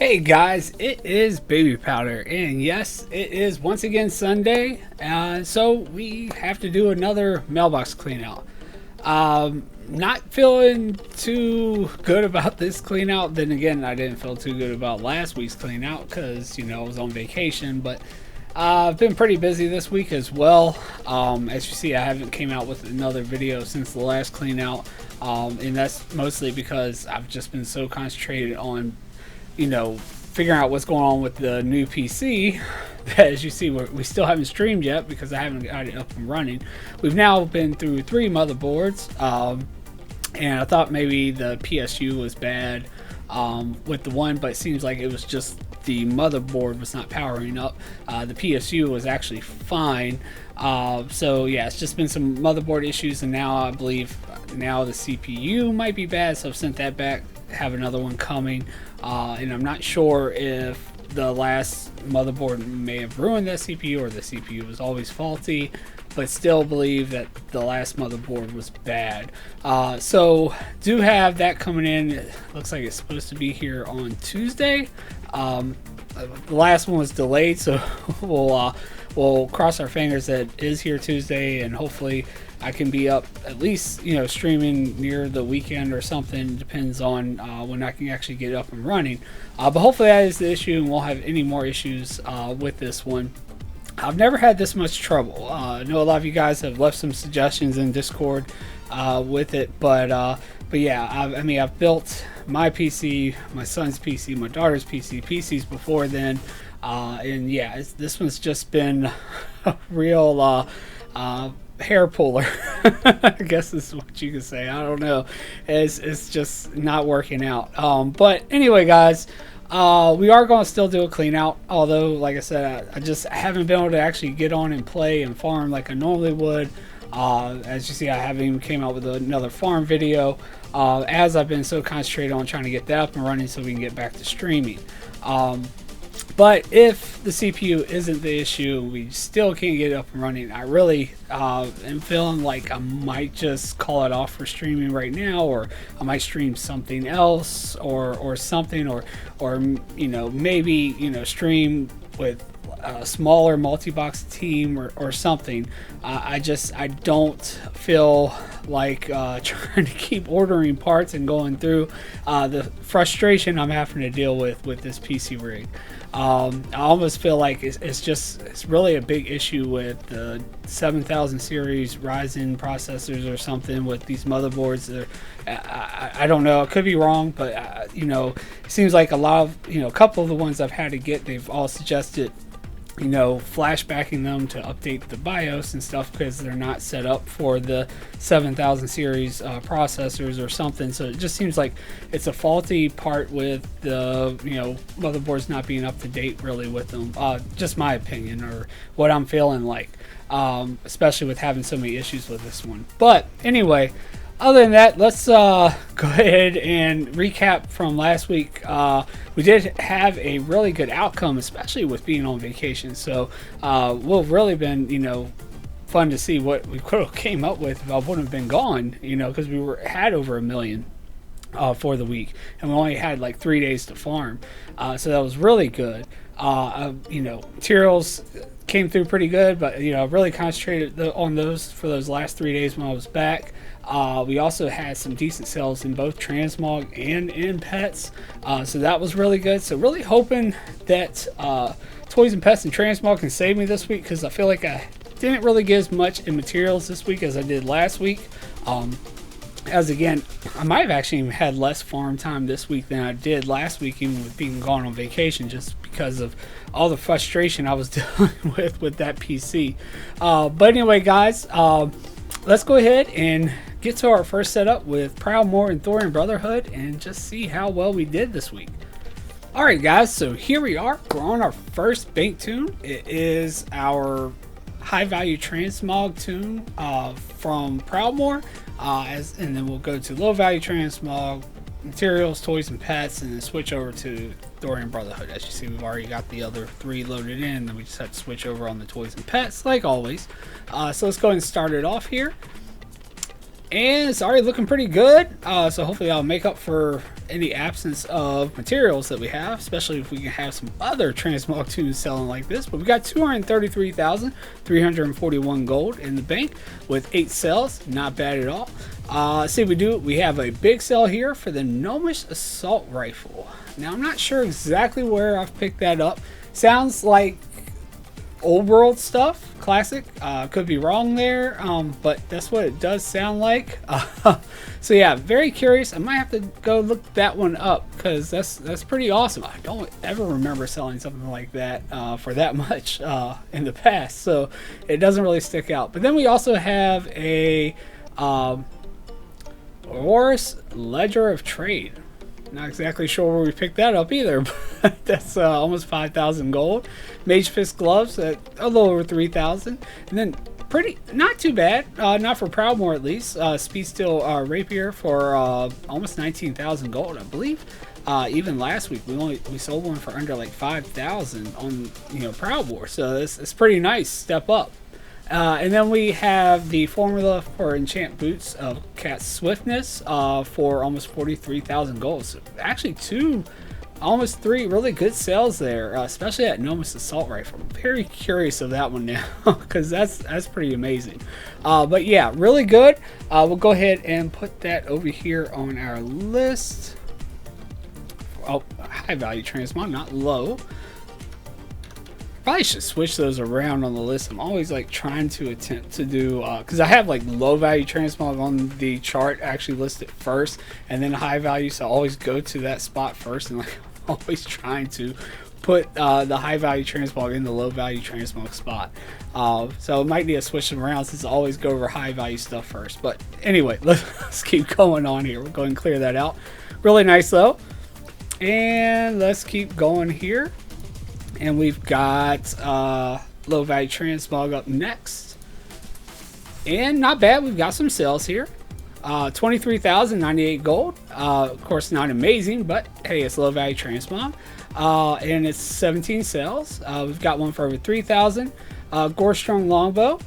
Hey guys, it is Babypowder, and yes, it is once again Sunday, so we have to do another mailbox cleanout. Not feeling too good about this cleanout. Then again, I didn't feel too good about last week's cleanout because I was on vacation, but I've been pretty busy this week as well. As you see, I haven't came out with another video since the last cleanout, and that's mostly because I've just been so concentrated on figuring out what's going on with the new PC. That, as you see, we still haven't streamed yet because I haven't got it up and running. We've now been through 3 motherboards, and I thought maybe the PSU was bad with the one, but it seems like it was just the motherboard was not powering up. The PSU was actually fine. So yeah, it's just been some motherboard issues, and now I believe now the CPU might be bad, so I've sent that back, have another one coming, and I'm not sure if the last motherboard may have ruined that CPU or the CPU was always faulty, but still believe that the last motherboard was bad. So do have that coming in. It looks like it's supposed to be here on Tuesday. The last one was delayed, so we'll cross our fingers that it is here Tuesday, and hopefully I can be up at least streaming near the weekend or something. Depends on when I can actually get up and running, but hopefully that is the issue and won't have any more issues with this one. I've never had this much trouble. I know a lot of you guys have left some suggestions in Discord with it, but yeah, I've built my PC, my son's PC, my daughter's PCs before then, and yeah, this one's just been a real hair puller. I guess this is what you could say. I don't know. It's just not working out. But anyway, guys, we are going to still do a clean out. Although, like I said, I just haven't been able to actually get on and play and farm like I normally would. As you see, I haven't even came out with another farm video, as I've been so concentrated on trying to get that up and running so we can get back to streaming. But if the CPU isn't the issue, we still can't get it up and running, I really am feeling like I might just call it off for streaming right now, or I might stream something else, or something, or maybe stream with a smaller multi-box team or something. I don't feel like trying to keep ordering parts and going through the frustration I'm having to deal with this PC rig. I almost feel like it's really a big issue with the 7000 series Ryzen processors or something with these motherboards. I don't know, I could be wrong, but it seems like a couple of the ones I've had to get, they've all suggested flashbacking them to update the BIOS and stuff because they're not set up for the 7000 series processors or something. So it just seems like it's a faulty part with the motherboards not being up to date really with them. Just my opinion, or what I'm feeling like, especially with having so many issues with this one. But anyway, other than that, let's go ahead and recap from last week. We did have a really good outcome, especially with being on vacation. So we've really been, fun to see what we could have came up with if I wouldn't have been gone, because we had over 1 million for the week, and we only had like 3 days to farm. So that was really good. Materials came through pretty good, but really concentrated on those for those last 3 days when I was back. We also had some decent sales in both transmog and in pets, so that was really good. So really hoping that toys and pets and transmog can save me this week, because I feel like I didn't really get as much in materials this week as I did last week. As again, I might have actually even had less farm time this week than I did last week, even with being gone on vacation, just because of all the frustration I was dealing with that PC. But anyway, guys, let's go ahead and get to our first setup with Proudmoore and Thorium Brotherhood and just see how well we did this week. Alright guys, so here we are. We're on our first bank tune. It is our high value transmog tune from Proudmoore, and then we'll go to low value transmog, materials, toys and pets, and then switch over to Thorium Brotherhood. As you see, we've already got the other 3 loaded in, then we just have to switch over on the toys and pets like always. So let's go ahead and start it off here. And it's already looking pretty good. So hopefully I'll make up for any absence of materials that we have, especially if we can have some other transmog tunes selling like this. But we got 233,341 gold in the bank with 8 sales. Not bad at all. See, we have a big sale here for the Gnomish assault rifle. Now I'm not sure exactly where I've picked that up. Sounds like old world stuff, classic. Could be wrong there, but that's what it does sound like. So yeah, very curious. I might have to go look that one up because that's pretty awesome. I don't ever remember selling something like that for that much in the past, so it doesn't really stick out. But then we also have a Horus Ledger of Trade. Not exactly sure where we picked that up either, but that's almost 5,000 gold. Mage Fist gloves at a little over 3,000, and then not too bad, not for Proudmoore at least. Speed Steel rapier for almost 19,000 gold, I believe. Even last week we sold one for under like 5,000 on Proudmoore, so it's pretty nice step up. And then we have the formula for enchant boots of Cat Swiftness for almost 43,000 gold. So actually almost 3 really good sales there, especially at Gnomish assault rifle. I'm very curious of that one now because that's pretty amazing. But yeah, really good. We'll go ahead and put that over here on our list. Oh, high value transmog, not low. Probably should switch those around on the list. I'm always like trying to attempt to do because I have like low value transmog on the chart actually listed first, and then high value, so I always go to that spot first, and like I'm always trying to put the high value transmog in the low value transmog spot. So it might need to switch them around since I always go over high value stuff first. But anyway, let's keep going on here. We'll go and clear that out. Really nice though, and let's keep going here. And we've got low value transmog up next. And not bad, we've got some sales here. 23,098 gold. Of course, not amazing, but hey, it's low value transmog. And it's 17 sales. We've got one for over 3,000. Gorestrong longbow.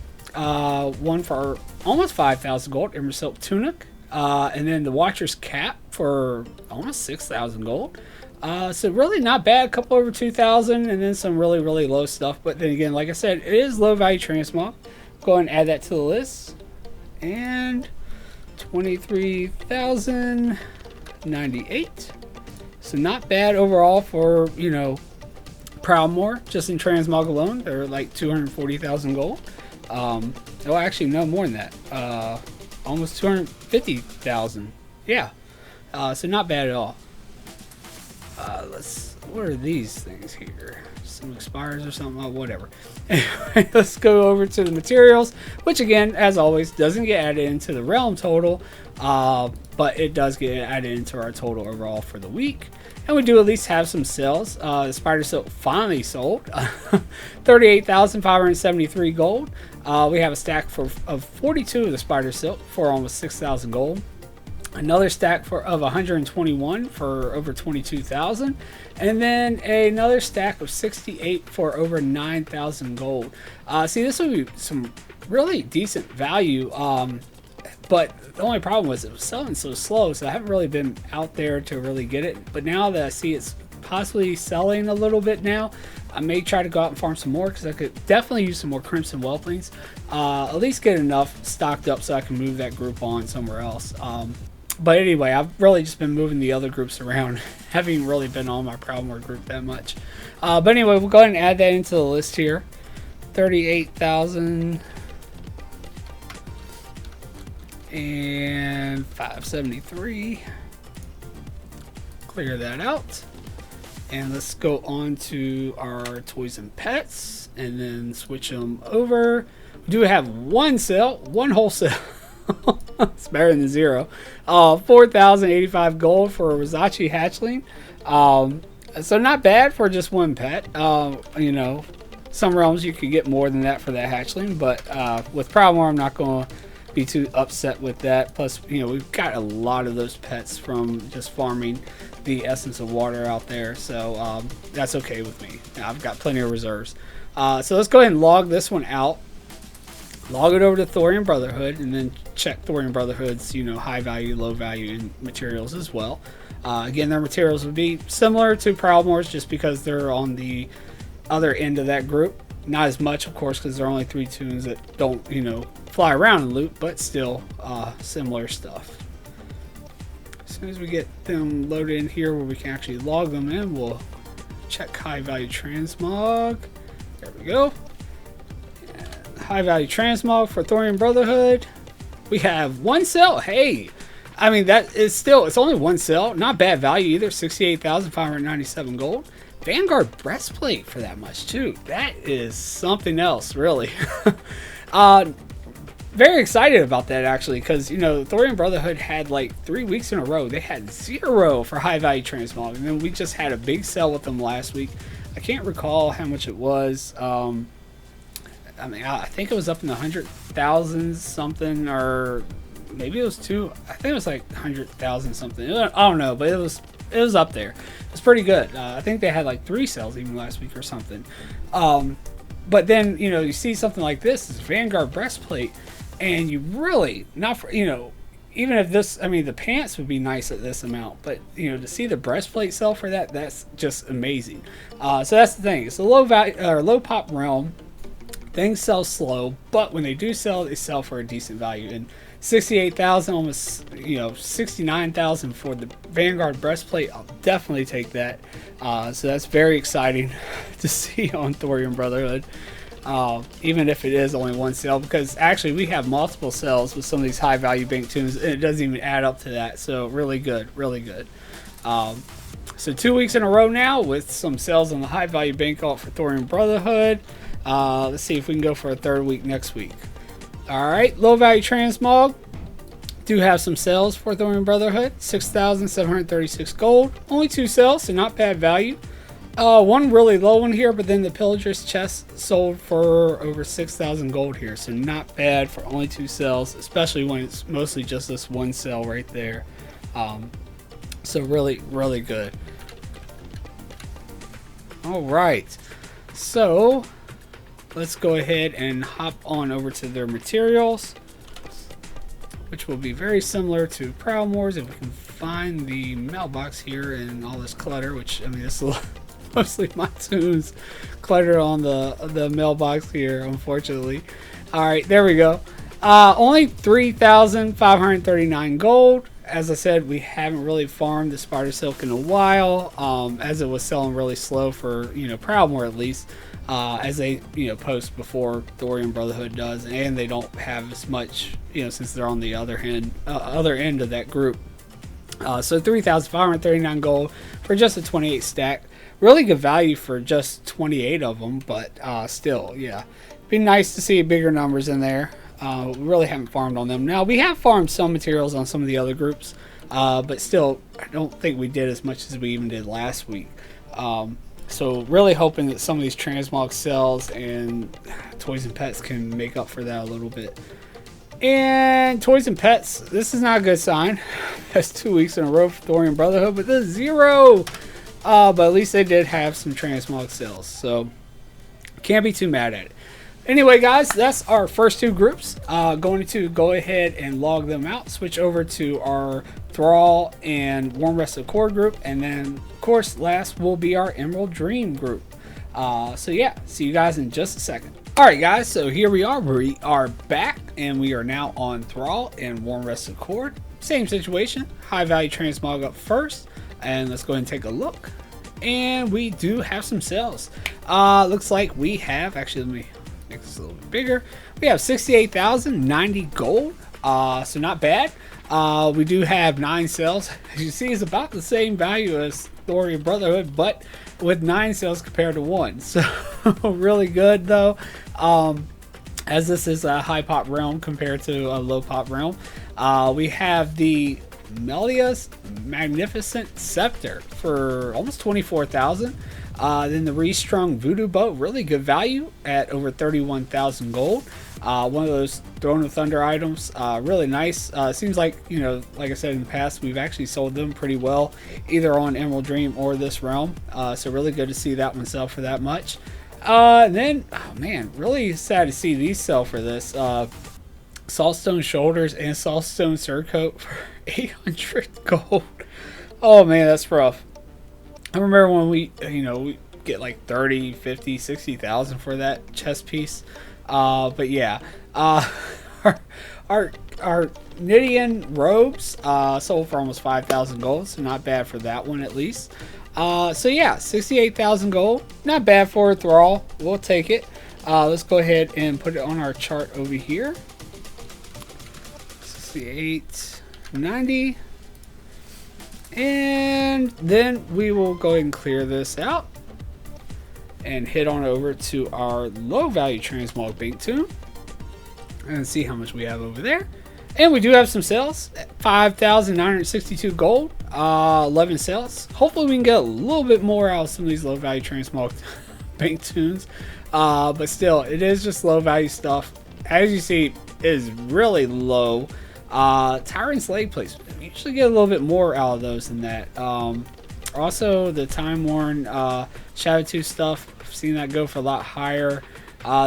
One for almost 5,000 gold. Emerald silk tunic. And then the Watcher's cap for almost 6,000 gold. So really not bad, a couple over 2,000, and then some really low stuff. But then again, like I said, it is low value transmog. Go ahead and add that to the list. And 23,098. So not bad overall for, Proudmoore, just in transmog alone. They're like 240,000 gold. Oh, actually, no, more than that. Almost 250,000. Yeah. So not bad at all. What are these things here? Some expires or something? Oh, whatever. Anyway, let's go over to the materials, which again, as always, doesn't get added into the realm total, but it does get added into our total overall for the week. And we do at least have some sales. The spider silk finally sold. 38,573 gold. We have a stack of 42 of the spider silk for almost 6,000 gold. Another stack of 121 for over 22,000, and then another stack of 68 for over 9,000 gold. See, this would be some really decent value, but the only problem was it was selling so slow, so I haven't really been out there to really get it. But now that I see it's possibly selling a little bit now, I may try to go out and farm some more because I could definitely use some more Crimson Whelplings. At least get enough stocked up so I can move that group on somewhere else. But anyway, I've really just been moving the other groups around. Haven't really been on my Proudmoore group that much. But anyway, we'll go ahead and add that into the list here. 38,000 and 573. Clear that out. And let's go on to our toys and pets and then switch them over. We do have one sale, one wholesale. It's better than 0. 4,085 gold for a Rizachi hatchling. So not bad for just one pet. Some realms you could get more than that for that hatchling, but with Proudmoore, I'm not going to be too upset with that. Plus, we've got a lot of those pets from just farming the Essence of Water out there, so that's okay with me. I've got plenty of reserves. So let's go ahead and log this one out. log it over to Thorium Brotherhood, and then check Thorium Brotherhood's, high value, low value materials as well. Again, their materials would be similar to Prowmore's just because they're on the other end of that group. Not as much, of course, because there are only 3 tunes that don't, fly around and loot, but still similar stuff. As soon as we get them loaded in here where we can actually log them in, we'll check high value transmog. There we go. And high value transmog for Thorium Brotherhood. We have 1 cell. Hey, I mean, that is still, it's only 1 cell. Not bad value either. 68,597 gold. Vanguard breastplate for that much too. That is something else, really. Very excited about that actually, because Thorium Brotherhood had like 3 weeks in a row they had 0 for high value transmog, and then we just had a big sale with them last week. I can't recall how much it was. I mean, I think it was up in the 100,000 something, or maybe it was 2. I think it was like 100,000 something. I don't know, but it was up there. It's pretty good. I think they had like 3 sales even last week or something. But then you see something like this Vanguard breastplate, and you really not for even if this, I mean, the pants would be nice at this amount, but to see the breastplate sell for that, that's just amazing. So that's the thing. It's a low value or low pop realm. Things sell slow, but when they do sell, they sell for a decent value. And 68,000, almost 69,000 for the Vanguard breastplate. I'll definitely take that. So that's very exciting to see on Thorium Brotherhood. Even if it is only 1 sale, because actually we have multiple sales with some of these high value bank tunes, and it doesn't even add up to that. So really good, really good. So 2 weeks in a row now with some sales on the high value bank alt for Thorium Brotherhood. Let's see if we can go for a 3rd week next week. All right, low value transmog. Do have some sales for Thorium Brotherhood. 6,736 gold. Only 2 sales, so not bad value. One really low one here, but then the Pillager's chest sold for over 6,000 gold here, so not bad for only 2 sales, especially when it's mostly just this 1 sale right there. So really, really good. All right, so let's go ahead and hop on over to their materials, which will be very similar to Prowmore's if we can find the mailbox here and all this clutter, which, I mean, this is mostly my tunes clutter on the mailbox here, unfortunately. All right, there we go. Only 3,539 gold. As I said, we haven't really farmed the Spider Silk in a while, as it was selling really slow for Prowmore at least, as they post before Thorium Brotherhood does, and they don't have as much since they're on the other end of that group. So 3,539 gold for just a 28 stack. Really good value for just 28 of them, but still, yeah, be nice to see bigger numbers in there. We really haven't farmed on them. Now, we have farmed some materials on some of the other groups, but still, I don't think we did as much as we even did last week. So really hoping that some of these transmog sales and Toys and Pets can make up for that a little bit. And Toys and Pets, this is not a good sign. That's 2 weeks in a row for Thorium Brotherhood, but this is 0. But at least they did have some transmog sales, so can't be too mad at it. Anyway, guys, that's our first 2 groups. Going to go ahead and log them out, switch over to our Thrall and Warm Rested Cord group, and then, of course, last will be our Emerald Dream group. So yeah, see you guys in just a second. Alright guys, so here we are back, and we are now on Thrall and Warm Rested Cord. Same situation, high value transmog up first, and let's go ahead and take a look. And we do have some sales. Looks like we have, actually let me make this a little bit bigger. We have 68,090 gold, so not bad. We do have 9 sales. As you see, it's about the same value as Thorium Brotherhood, but with 9 sales compared to 1. So really good though. As this is a high pop realm compared to a low pop realm. We have the Melia's Magnificent Scepter for almost 24,000. Then the Restrung Voodoo Bow, really good value at over 31,000 gold. One of those Throne of Thunder items, really nice. Seems like, like I said in the past, we've actually sold them pretty well, either on Emerald Dream or this realm. So really good to see that one sell for that much. Then, oh man, really sad to see these sell for this. Saltstone shoulders and saltstone surcoat for 800 gold. Oh man, that's rough. I remember when we get like 30, 50, 60,000 for that chest piece. But yeah, our Nidian robes sold for almost 5,000 gold, so not bad for that one at least. So yeah, 68,000 gold, not bad for a thrall. We'll take it. Let's go ahead and put it on our chart over here. 68, 90. And then we will go ahead and clear this out and head on over to our low value transmog bank tune and see how much we have over there. And we do have some sales, 5,962 gold, 11 sales. Hopefully we can get a little bit more out of some of these low value transmog bank tunes. But still, it is just low value stuff. As you see, it is really low. Tyrant's leg plates, you usually get a little bit more out of those than that. Also, the time worn Shadow 2 stuff, I've seen that go for a lot higher.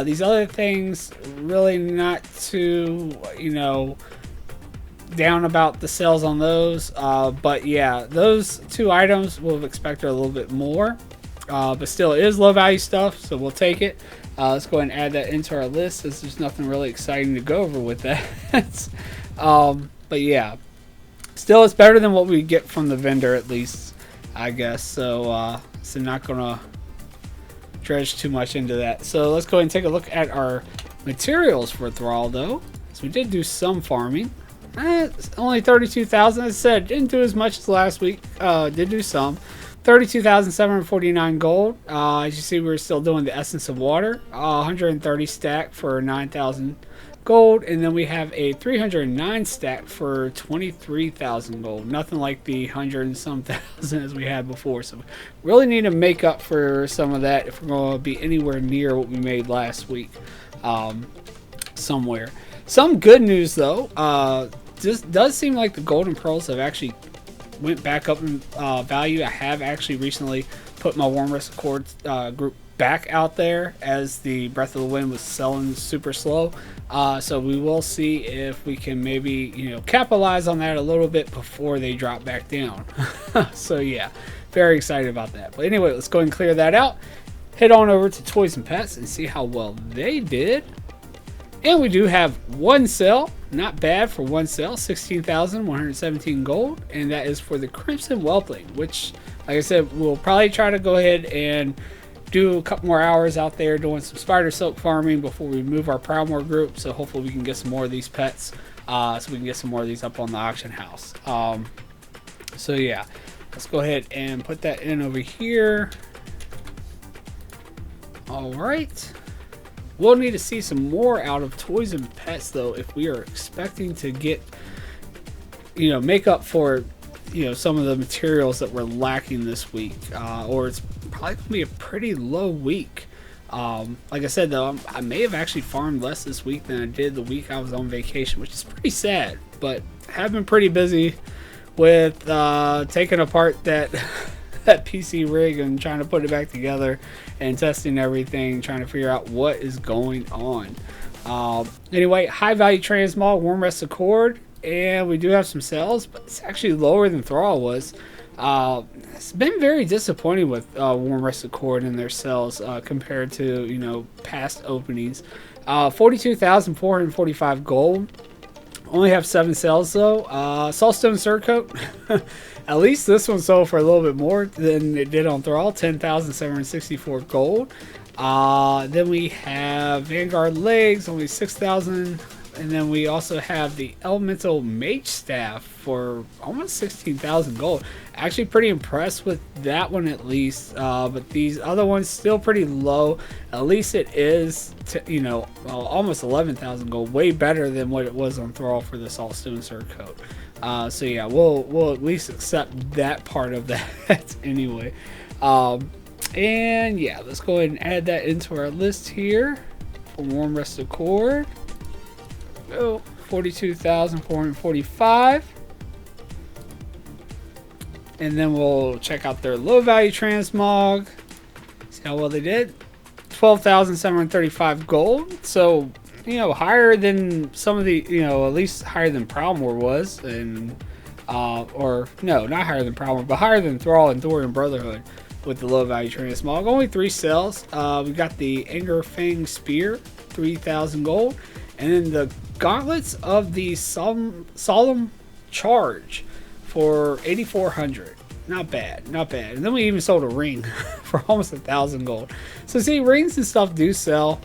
These other things, really not too, down about the sales on those. But yeah, those two items we'll have expected a little bit more. But still, it is low value stuff, so we'll take it. Let's go ahead and add that into our list, as there's nothing really exciting to go over with that. But yeah, still it's better than what we get from the vendor, at least, I guess. So not gonna dredge too much into that. So let's go ahead and take a look at our materials for Thrall, though. So we did do some farming. It's only 32,000. As I said, didn't do as much as last week. Did do some. 32,749 gold. As you see, we're still doing the Essence of Water. 130 stack for 9,000 gold, and then we have a 309 stack for 23,000 gold. Nothing like the 100 and some thousand as we had before. So really need to make up for some of that if we're going to be anywhere near what we made last week. Somewhere. Some good news though. This does seem like the golden pearls have actually went back up in value. I have actually recently put my Warm Rest Accord group back out there, as the Breath of the Wind was selling super slow. So we will see if we can maybe capitalize on that a little bit before they drop back down. So yeah, very excited about that. But anyway, let's go and clear that out. Head on over to Toys and Pets and see how well they did. And we do have one sale. Not bad for one sale, 16,117 gold, and that is for the Crimson Whelpling, which, like I said, we'll probably try to go ahead and do a couple more hours out there doing some spider silk farming before we move our Proudmoore group. So hopefully we can get some more of these pets, so we can get some more of these up on the auction house. So yeah, let's go ahead and put that in over here. All right. We'll need to see some more out of Toys and Pets, though, if we are expecting to get, make up for, some of the materials that we're lacking this week. Or it's probably going to be a pretty low week. Like I said, though, I may have actually farmed less this week than I did the week I was on vacation, which is pretty sad. But I have been pretty busy with taking apart that PC rig and trying to put it back together and testing everything, trying to figure out what is going on. Anyway, high value transmog, Warm Rest Accord, and we do have some sales, but it's actually lower than Thrall was. It's been very disappointing with Warm Rest Accord and their sales compared to past openings. 42,445 gold. Only have 7 sales though. Saltstone Surcoat. At least this one sold for a little bit more than it did on Thrall. 10,764 gold. Then we have Vanguard Legs, only 6,000. And then we also have the Elemental Mage Staff for almost 16,000 gold. Actually pretty impressed with that one at least. But these other ones still pretty low. At least it is, almost 11,000 gold. Way better than what it was on Thrall for the Saltstone Surcoat. So yeah, we'll at least accept that part of that anyway. And yeah, let's go ahead and add that into our list here for Warm Rest Accord. Go 42,445. And then we'll check out their low value transmog. See how well they did. 12,735 gold. So, you know, higher than some of the, you know, at least higher than Prowmore was. And, or no, not higher than Prowmore, but higher than Thrall and Thorian Brotherhood with the low value transmog. Only 3 cells. We got the Anger Fang Spear, 3,000 gold. And then the Gauntlets of the Solemn Charge for 8,400. Not bad, not bad. And then we even sold a ring for almost 1,000 gold. So see, rings and stuff do sell.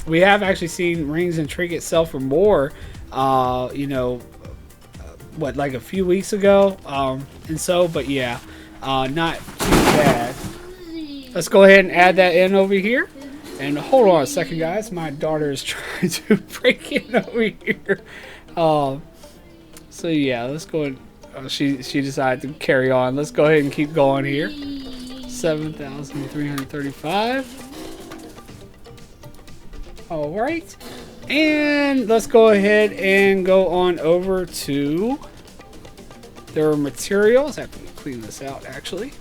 We have actually seen rings and trinkets sell for more, you know, what, like a few weeks ago. And so, but yeah, not too bad. Let's go ahead and add that in over here. And hold on a second, guys. My daughter is trying to break in over here. So yeah, let's go ahead. She decided to carry on. Let's go ahead and keep going here. 7,335. All right, and let's go ahead and go on over to their materials. I have to clean this out actually.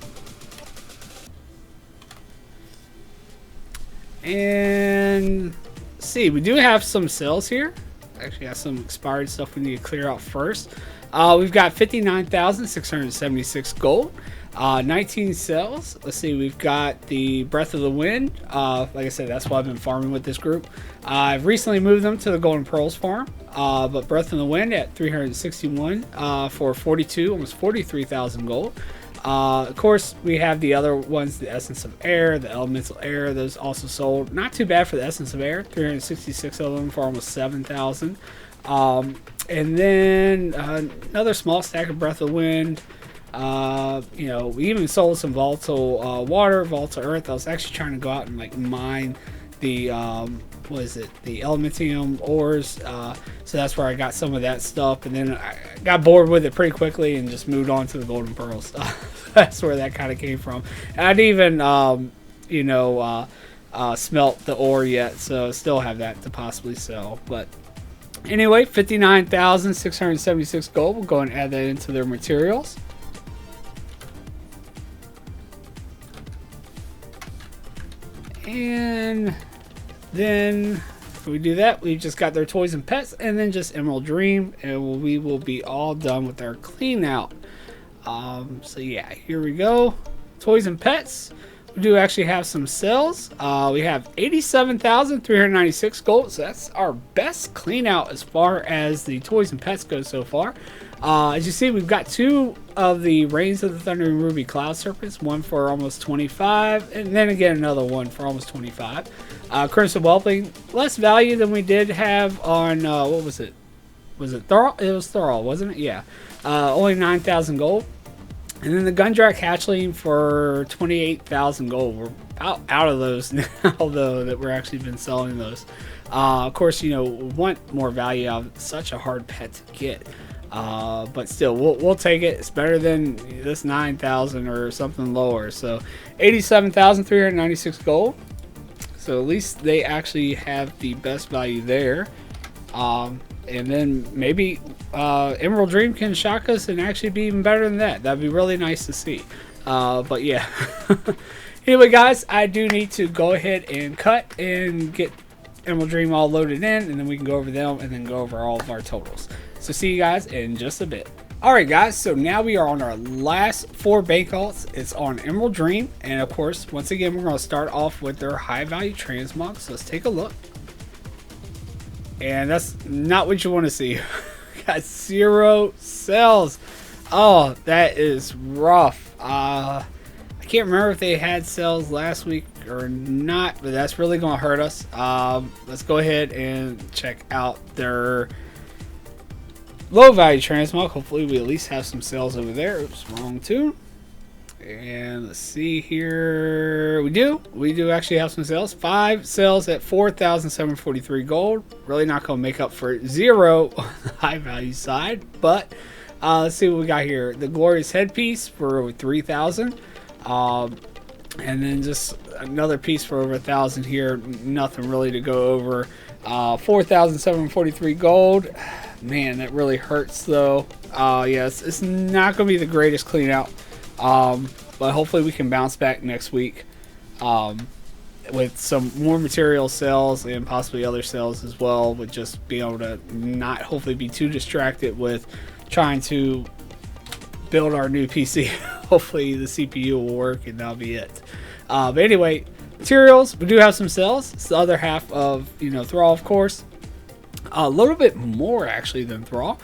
And see, we do have some sales here. Actually, have some expired stuff we need to clear out first. We've got 59,676 gold, 19 cells. Let's see, we've got the Breath of the Wind. Like I said, that's why I've been farming with this group. I've recently moved them to the Golden Pearls farm, but Breath of the Wind at 361 for 42, almost 43,000 gold. Of course, we have the other ones, the Essence of Air, the Elemental Air. Those also sold. Not too bad for the Essence of Air, 366 of them for almost 7,000. And then another small stack of Breath of Wind. You know, we even sold some volatile water, volatile earth. I was actually trying to go out and like mine the what is it, the Elementium ores. So that's where I got some of that stuff, and then I got bored with it pretty quickly and just moved on to the Golden Pearls. That's where that kind of came from. And I didn't even you know, smelt the ore yet, so still have that to possibly sell. But anyway, 59,676 gold. We'll go and add that into their materials. And then if we do that, we've just got their toys and pets, and then just Emerald Dream, and we will be all done with our clean out. So yeah, here we go. Toys and pets. We do actually have some sales. We have 87,396 gold, so that's our best clean out as far as the toys and pets go so far. As you see, we've got 2 of the Reigns of the Thundering Ruby Cloud Serpents, one for almost 25, and then again another one for almost 25. Crimson Whelpling, less value than we did have on, what was it? Was it Thrall? It was Thrall, wasn't it? Yeah. Only 9,000 gold. And then the Gundrak Hatchling for 28,000 gold. We're about out of those now, though, that we're actually been selling those. Of course, you know, we want more value out of such a hard pet to get. But still, we'll take it. It's better than this 9,000 or something lower. So 87,396 gold. So at least they actually have the best value there. And then maybe Emerald Dream can shock us and actually be even better than that. That'd be really nice to see. But yeah. Anyway, guys, I do need to go ahead and cut and get Emerald Dream all loaded in, and then we can go over them and then go over all of our totals. So see you guys in just a bit. Alright guys, so now we are on our last 4 bank alts. It's on Emerald Dream, and of course, once again, we're going to start off with their high value transmog. So let's take a look. And that's not what you want to see. Got 0 sales. Oh, that is rough. I can't remember if they had sales last week or not, but that's really going to hurt us. Let's go ahead and check out their low value transmog. Hopefully we at least have some sales over there. Oops, wrong tune. And let's see here. We do actually have some sales. 5 sales at 4,743 gold. Really not going to make up for 0 on the high value side. But let's see what we got here. The Glorious Headpiece for over 3,000. And then just another piece for over 1,000 here. Nothing really to go over. 4,743 gold. Man, that really hurts though. Yes, it's not going to be the greatest clean out. But hopefully we can bounce back next week. with some more material sales and possibly other sales as well, with just being able to not hopefully be too distracted with trying to build our new PC. Hopefully the CPU will work and that'll be it. But anyway, materials, we do have some sales. It's the other half of, Thrall, of course. A little bit more actually than Thrall.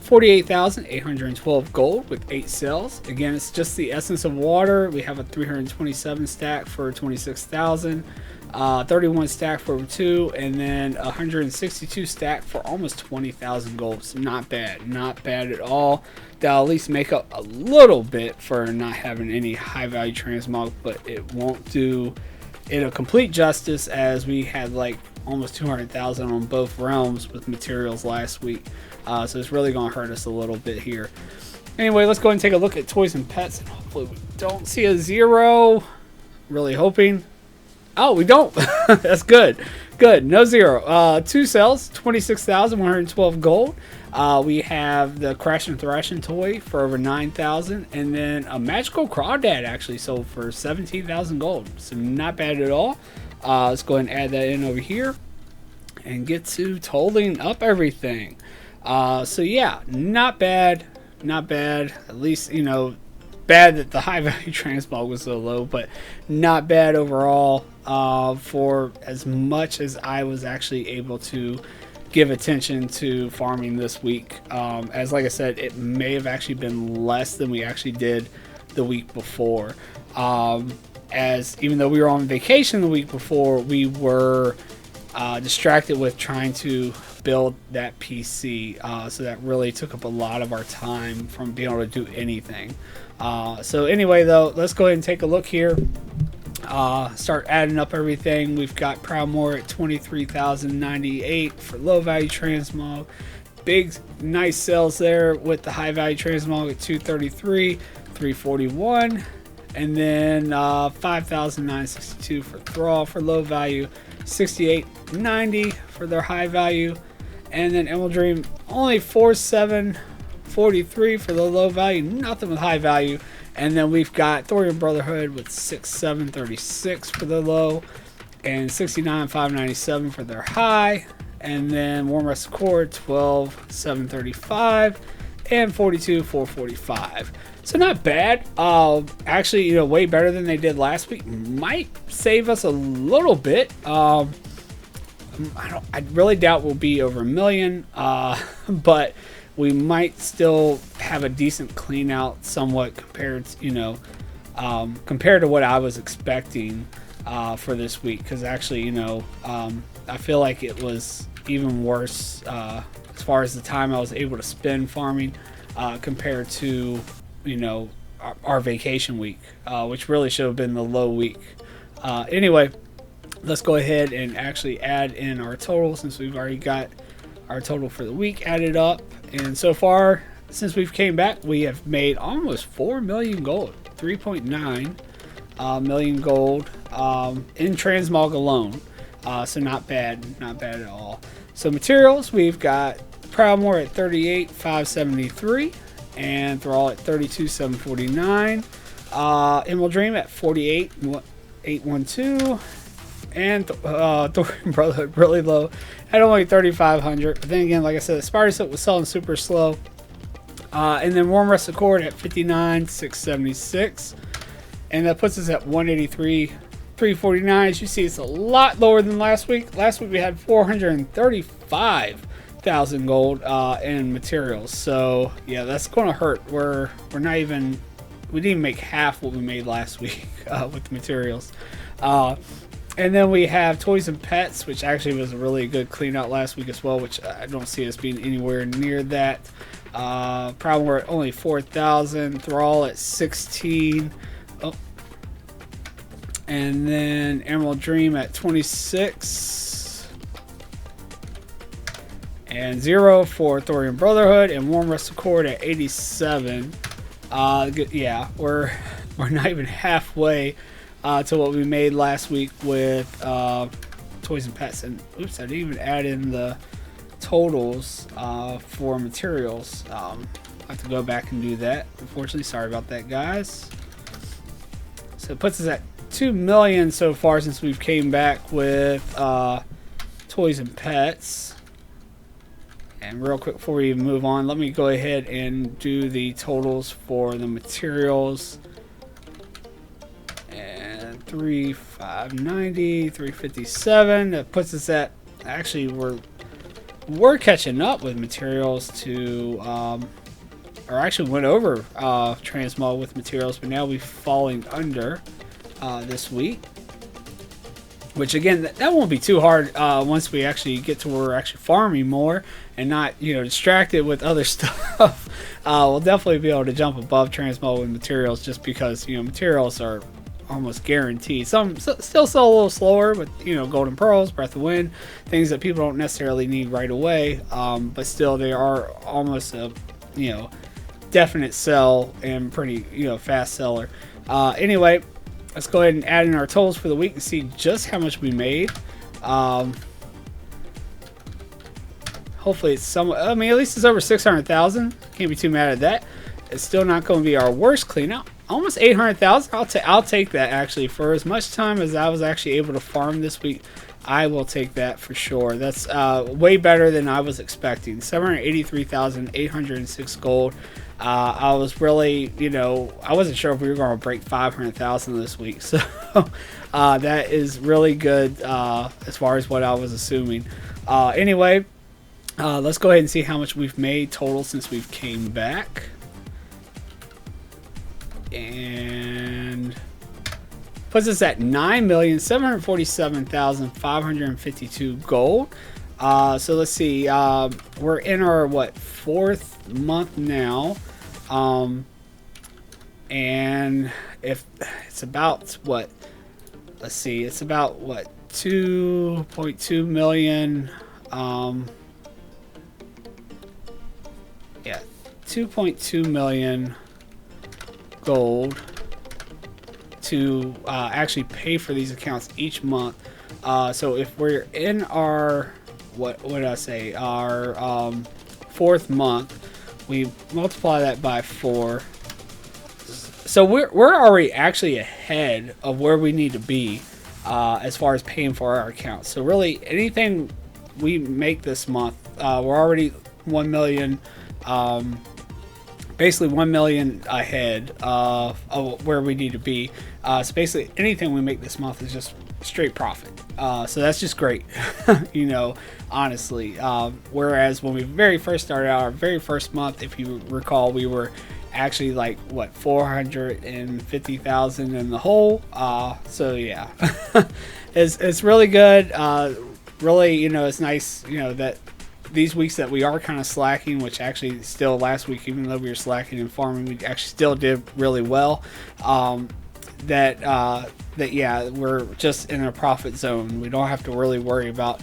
48,812 gold with 8 sales. Again, it's just the Essence of Water. We have a 327 stack for 26,000, 31 stack for 2, and then 162 stack for almost 20,000 gold. So not bad, not bad at all. That'll at least make up a little bit for not having any high value transmog, but it won't do it a complete justice, as we had like almost 200,000 on both realms with materials last week. So it's really going to hurt us a little bit here. Anyway, let's go ahead and take a look at toys and pets, and hopefully we don't see a 0. Really hoping. Oh, we don't. That's good. Good. No 0. 2 sales, 26,112 gold. We have the Crash and Thrashing toy for over 9,000, and then a Magical Crawdad actually sold for 17,000 gold. So not bad at all. Let's go ahead and add that in over here and get to totaling up everything. So yeah, not bad, not bad. At least, bad that the high value transmog was so low, but not bad overall, for as much as I was actually able to give attention to farming this week. As like I said, it may have actually been less than we actually did the week before. As even though we were on vacation the week before, we were distracted with trying to build that PC, so that really took up a lot of our time from being able to do anything. So anyway, though, let's go ahead and take a look here. Start adding up everything. We've got Proudmoore at 23,098 for low value transmog. Big nice sales there with the high value transmog at 233, 341, and then 5,962 for Thrall for low value, 6890 for their high value, and then Emerald Dream only 4743 for the low value, nothing with high value. And then we've got Thorium Brotherhood with 6736 for the low, and 69,597 for their high, and then Warm Rest Accord 12,735 and 42,445. So not bad. Actually, way better than they did last week. Might save us a little bit. I really doubt we'll be over 1 million, but we might still have a decent clean out somewhat compared to, compared to what I was expecting for this week. Because actually, I feel like it was even worse as far as the time I was able to spend farming compared to, our vacation week, which really should have been the low week. Anyway, let's go ahead and actually add in our total, since we've already got our total for the week added up. And so far, since we've came back, we have made almost 4 million gold, 3.9 million gold in transmog alone. So not bad at all. So materials, we've got Proudmoore at 38,573 and Thrall at 32,749. Emerald Dream at 48,812. And Thorium Brotherhood really low at only 3,500. But then again, like I said, the Spider Silk was selling super slow. And then Warm Rest Accord at 59,676. And that puts us at 183,349. As you see, it's a lot lower than last week. Last week we had 435,000 gold in materials. So yeah, that's going to hurt. We didn't even make half what we made last week with the materials. And then we have Toys and Pets, which actually was a really good clean out last week as well, which I don't see us being anywhere near that. Proudmoore at only 4,000, Thrall at 16. Oh. And then Emerald Dream at 26. And 0 for Thorium Brotherhood, and Warm Rest Accord at 87. Yeah, we're not even halfway to what we made last week with Toys and Pets. And oops, I didn't even add in the totals for materials. I have to go back and do that, unfortunately. Sorry about that, guys. So it puts us at 2 million so far since we've came back with toys and pets. And real quick before we move on, let me go ahead and do the totals for the materials. And 3,590, 357. That puts us at, actually we're catching up with materials to or actually went over transmog with materials, but now we're falling under this week. Which again, that won't be too hard once we actually get to where we're actually farming more and not, distracted with other stuff. We'll definitely be able to jump above transmog with materials, just because materials are almost guaranteed. Some still sell a little slower, but golden pearls, breath of wind, things that people don't necessarily need right away. But still, they are almost a definite sell and pretty fast seller. Anyway. Let's go ahead and add in our totals for the week and see just how much we made. Hopefully it's somewhat, at least it's over 600,000. Can't be too mad at that. It's still not going to be our worst cleanout. Almost 800,000. I'll take that, actually. For as much time as I was actually able to farm this week, I will take that for sure. That's way better than I was expecting. 783,806 gold. I was really, I wasn't sure if we were going to break 500,000 this week. So that is really good as far as what I was assuming. Anyway, let's go ahead and see how much we've made total since we've came back. And puts us at 9,747,552 gold. So let's see. We're in our 4th month now. And if it's about let's see, it's about 2.2 million. Yeah, 2.2 million gold to actually pay for these accounts each month. So if we're in our what did I say, our 4th month, we multiply that by 4, so we're already actually ahead of where we need to be as far as paying for our accounts. So really, anything we make this month, we're already 1 million, basically 1 million ahead of where we need to be. So basically, anything we make this month is just straight profit. So that's just great, honestly. Whereas when we very first started out, our very first month, if you recall, we were actually 450,000 in the hole. So yeah, it's really good. Really, it's nice, that these weeks that we are kind of slacking, which actually still last week, even though we were slacking in farming, we actually still did really well. Yeah, we're just in a profit zone. We don't have to really worry about,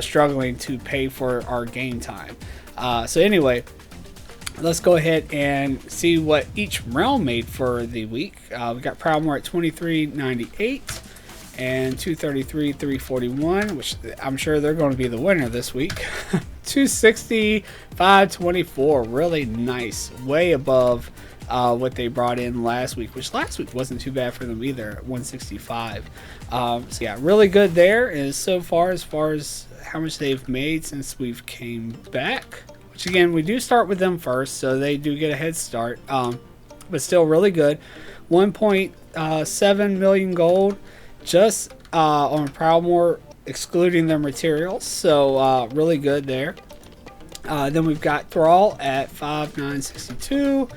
struggling to pay for our game time. So anyway, let's go ahead and see what each realm made for the week. We got Proudmoore at 23.98 and 233.341, which I'm sure they're going to be the winner this week. 265.24, really nice, way above what they brought in last week, which last week wasn't too bad for them either at 165. So yeah, really good there. And so far as how much they've made since we've came back, which again, we do start with them first, so they do get a head start, but still really good. 1.7 million gold just on Proudmoore, excluding their materials, so really good there. Then we've got Thrall at 5,962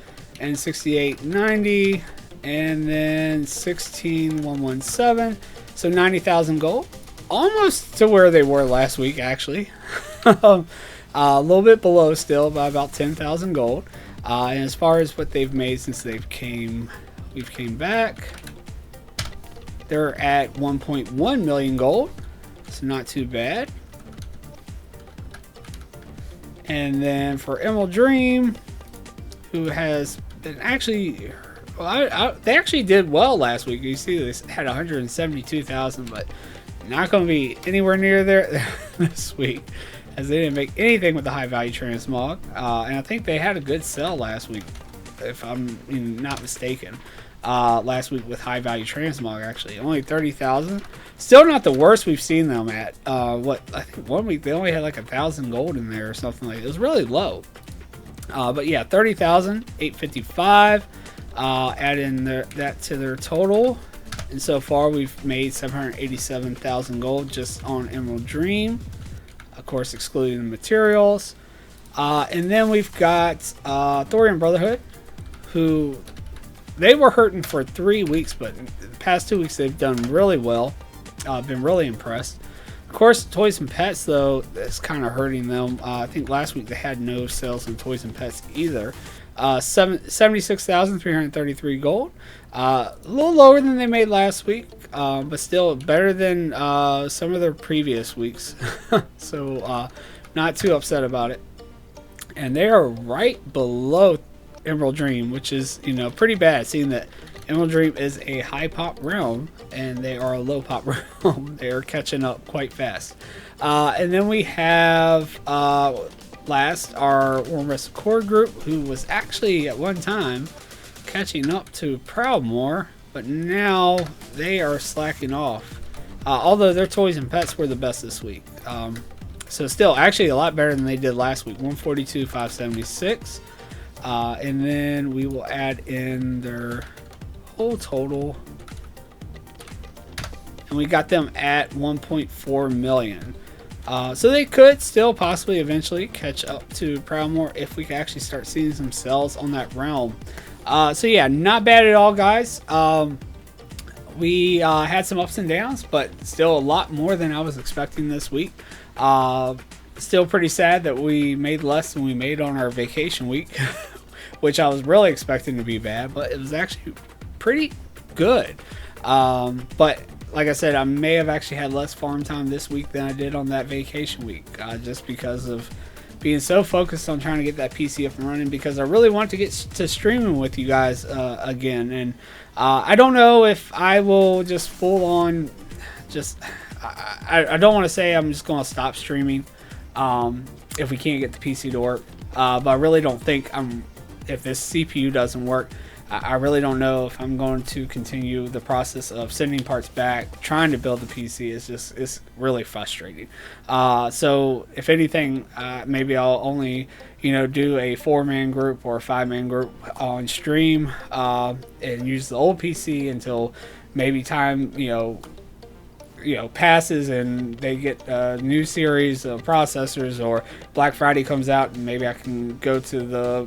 and 68.90, and then 16,117, so 90,000 gold, almost to where they were last week actually. A little bit below still by about 10,000 gold. And as far as what they've made since we've came back, they're at 1.1 million gold, so not too bad. And then for Emerald Dream, who has been actually, they actually did well last week. You see, they had 172,000, but not going to be anywhere near there this week, as they didn't make anything with the high value transmog. And I think they had a good sell last week, if I'm not mistaken. last week with high value transmog. Actually, only 30,000. Still not the worst we've seen them at. What I think one week they only had like 1,000 gold in there or something like. It was really low. But yeah, 30,000, 855. Add in that to their total, and so far we've made 787,000 gold just on Emerald Dream, of course excluding the materials. And then we've got Thorium Brotherhood, who they were hurting for 3 weeks, but the past 2 weeks they've done really well. I've been really impressed. Of course, Toys and Pets, though, that's kind of hurting them. I think last week they had no sales in Toys and Pets either. 76,333 gold. A little lower than they made last week, but still better than some of their previous weeks. So not too upset about it. And they are right below Emerald Dream, which is, you know, pretty bad, seeing that Emerald Dream is a high pop realm and they are a low pop realm. They are catching up quite fast. And then we have last our Warm Rest Core group, who was actually at one time catching up to Proudmoore, but now they are slacking off. Although their Toys and Pets were the best this week. So still actually a lot better than they did last week. 142,576. And then we will add in their whole total, and we got them at 1.4 million. So they could still possibly eventually catch up to Proudmoore if we can actually start seeing some sales on that realm. So yeah, not bad at all, guys. We had some ups and downs, but still a lot more than I was expecting this week. Still pretty sad that we made less than we made on our vacation week, which I was really expecting to be bad, but it was actually pretty good. But like I said, I may have actually had less farm time this week than I did on that vacation week, just because of being so focused on trying to get that PC up and running, because I really want to get to streaming with you guys again. And I don't know if I will just full on just I don't want to say I'm just going to stop streaming if we can't get the PC to work, but I really don't think if this CPU doesn't work, I really don't know if I'm going to continue the process of sending parts back, trying to build the PC. It's really frustrating. So if anything, maybe I'll only, do a 4-man group or a 5-man group on stream, and use the old PC until maybe time, passes and they get a new series of processors, or Black Friday comes out and maybe I can go to the,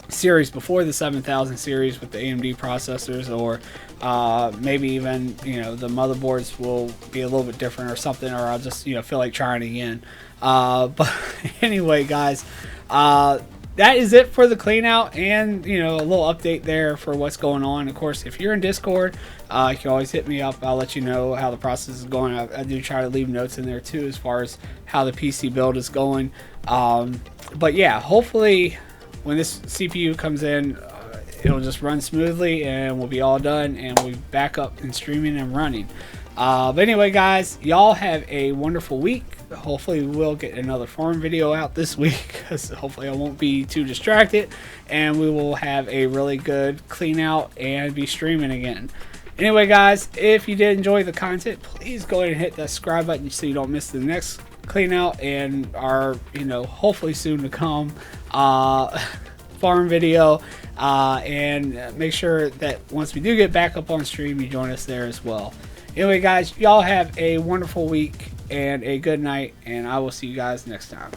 series before the 7000 series with the AMD processors, or maybe even the motherboards will be a little bit different or something, or I'll just feel like trying again. But anyway, guys, that is it for the clean out, and a little update there for what's going on. Of course, if you're in Discord, you can always hit me up. I'll let you know how the process is going. I do try to leave notes in there too as far as how the PC build is going. But yeah, hopefully when this CPU comes in, it'll just run smoothly and we'll be all done and we'll be back up and streaming and running. But anyway, guys, y'all have a wonderful week. Hopefully we'll get another farm video out this week, because hopefully I won't be too distracted, and we will have a really good clean out and be streaming again. Anyway, guys, if you did enjoy the content, please go ahead and hit that subscribe button so you don't miss the next clean out and our hopefully soon to come farm video, and make sure that once we do get back up on stream, you join us there as well. Anyway, guys, y'all have a wonderful week and a good night, and I will see you guys next time.